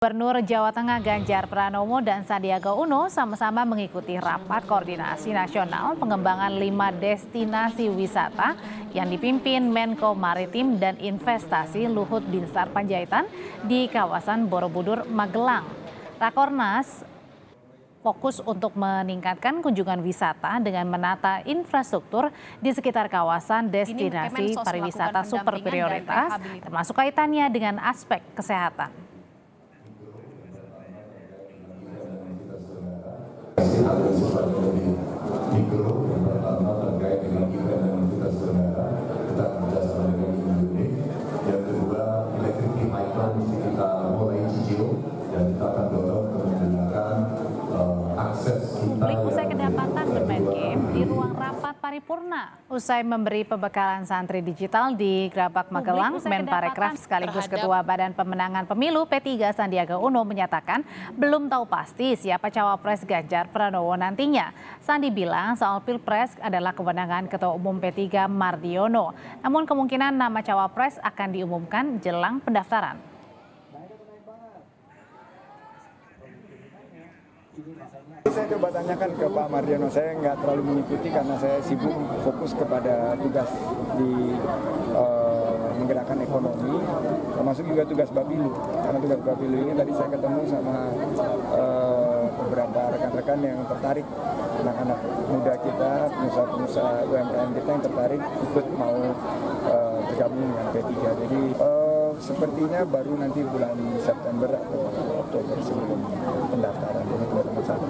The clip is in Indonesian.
Gubernur Jawa Tengah Ganjar Pranowo dan Sandiaga Uno sama-sama mengikuti rapat koordinasi nasional pengembangan 5 destinasi wisata yang dipimpin Menko Maritim dan Investasi Luhut Binsar Panjaitan di kawasan Borobudur, Magelang. Rakornas fokus untuk meningkatkan kunjungan wisata dengan menata infrastruktur di sekitar kawasan destinasi pariwisata super prioritas, termasuk kaitannya dengan aspek kesehatan. Hal yang sifatnya lebih mikro, yang pertama terkait dengan event yang kita selenggara, kita kerjasama dengan Indonesia. Yang kedua, electric vehicle mesti kita mulai cicil dan kita akan dorong menggunakan akses kita. Publik usai kedapatan bermain game di ruang rapat paripurna. Usai memberi pembekalan santri digital di Grabak Magelang, Menparekraf sekaligus Ketua Badan Pemenangan Pemilu P3 Sandiaga Uno menyatakan belum tahu pasti siapa cawapres Ganjar Pranowo nantinya. Sandi bilang soal Pilpres adalah kewenangan Ketua Umum P3 Mardiono. Namun kemungkinan nama cawapres akan diumumkan jelang pendaftaran. Saya coba tanyakan ke Pak Mardiono, saya nggak terlalu mengikuti karena saya sibuk fokus kepada tugas di menggerakkan ekonomi, termasuk juga tugas Bapilu. Karena tugas Bapilu ini tadi saya ketemu sama beberapa rekan-rekan yang tertarik, anak-anak muda kita, pengusaha-pengusaha UMKM kita yang tertarik ikut mau bergabung dengan P3. Jadi sepertinya baru nanti bulan September atau Oktober sebelum pendaftaran ini teman-teman.